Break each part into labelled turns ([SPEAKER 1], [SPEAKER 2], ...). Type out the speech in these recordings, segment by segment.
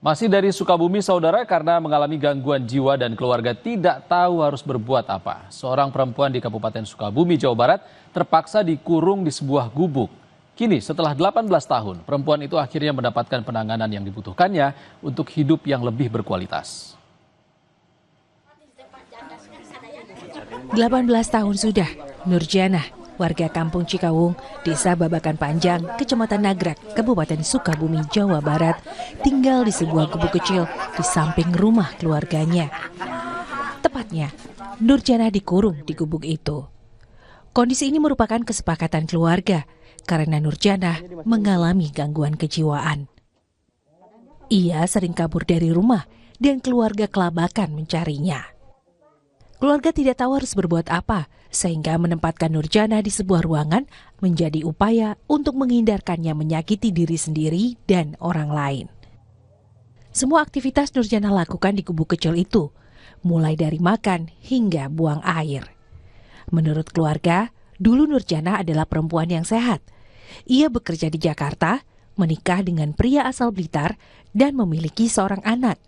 [SPEAKER 1] Masih dari Sukabumi, saudara, karena mengalami gangguan jiwa dan keluarga tidak tahu harus berbuat apa. Seorang perempuan di Kabupaten Sukabumi, Jawa Barat, terpaksa dikurung di sebuah gubuk. Kini, setelah 18 tahun, perempuan itu akhirnya mendapatkan penanganan yang dibutuhkannya untuk hidup yang lebih berkualitas.
[SPEAKER 2] 18 tahun sudah, Nurjanah, warga Kampung Cikawung, Desa Babakan Panjang, Kecamatan Nagrek, Kabupaten Sukabumi, Jawa Barat, tinggal di sebuah gubuk kecil di samping rumah keluarganya. Tepatnya, Nurjanah dikurung di gubuk itu. Kondisi ini merupakan kesepakatan keluarga karena Nurjanah mengalami gangguan kejiwaan. Ia sering kabur dari rumah dan keluarga kelabakan mencarinya. Keluarga tidak tahu harus berbuat apa, sehingga menempatkan Nurjanah di sebuah ruangan menjadi upaya untuk menghindarkannya menyakiti diri sendiri dan orang lain. Semua aktivitas Nurjanah lakukan di gubuk kecil itu, mulai dari makan hingga buang air. Menurut keluarga, dulu Nurjanah adalah perempuan yang sehat. Ia bekerja di Jakarta, menikah dengan pria asal Blitar, dan memiliki seorang anak.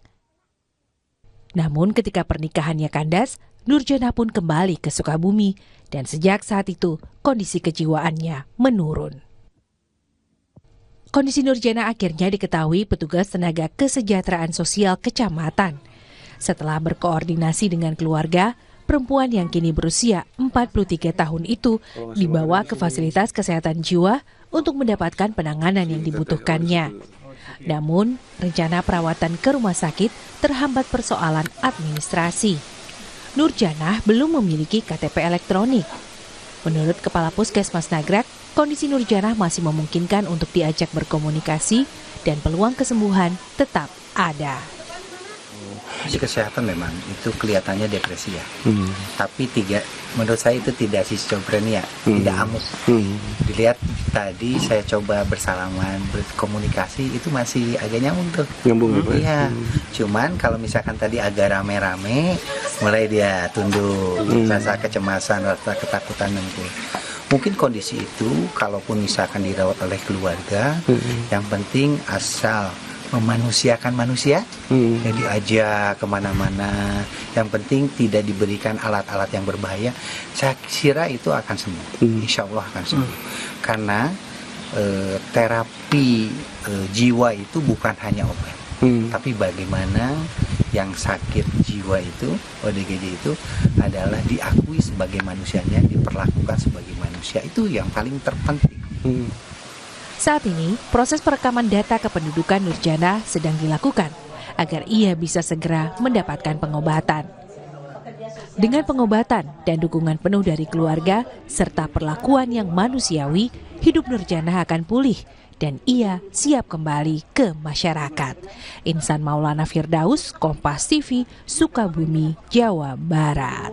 [SPEAKER 2] Namun ketika pernikahannya kandas, Nurjanah pun kembali ke Sukabumi dan sejak saat itu kondisi kejiwaannya menurun. Kondisi Nurjanah akhirnya diketahui petugas tenaga kesejahteraan sosial kecamatan. Setelah berkoordinasi dengan keluarga, perempuan yang kini berusia 43 tahun itu dibawa ke fasilitas kesehatan jiwa untuk mendapatkan penanganan yang dibutuhkannya. Namun, rencana perawatan ke rumah sakit terhambat persoalan administrasi. Nurjanah belum memiliki KTP elektronik. Menurut Kepala Puskesmas Nagrek, kondisi Nurjanah masih memungkinkan untuk diajak berkomunikasi dan peluang kesembuhan tetap ada.
[SPEAKER 3] Kesehatan memang itu kelihatannya depresi ya. Tapi menurut saya itu tidak schizophrenia, tidak amuk. Dilihat tadi saya coba bersalaman, berkomunikasi itu masih agak nyambung tuh. Iya. Cuman kalau misalkan tadi agak rame-rame, mulai dia tunduk, rasa kecemasan, rasa ketakutan nanti. Mungkin kondisi itu kalaupun misalkan dirawat oleh keluarga, yang penting asal memanusiakan manusia, yang diajak kemana-mana, yang penting tidak diberikan alat-alat yang berbahaya, saya kira itu akan sembuh, insya Allah akan sembuh. Karena terapi jiwa itu bukan hanya obat, tapi bagaimana yang sakit jiwa itu, ODGJ itu adalah diakui sebagai manusianya, diperlakukan sebagai manusia, itu yang paling terpenting.
[SPEAKER 2] Saat ini, proses perekaman data kependudukan Nurjanah sedang dilakukan agar ia bisa segera mendapatkan pengobatan. Dengan pengobatan dan dukungan penuh dari keluarga serta perlakuan yang manusiawi, hidup Nurjanah akan pulih dan ia siap kembali ke masyarakat. Insan Maulana Firdaus, Kompas TV, Sukabumi, Jawa Barat.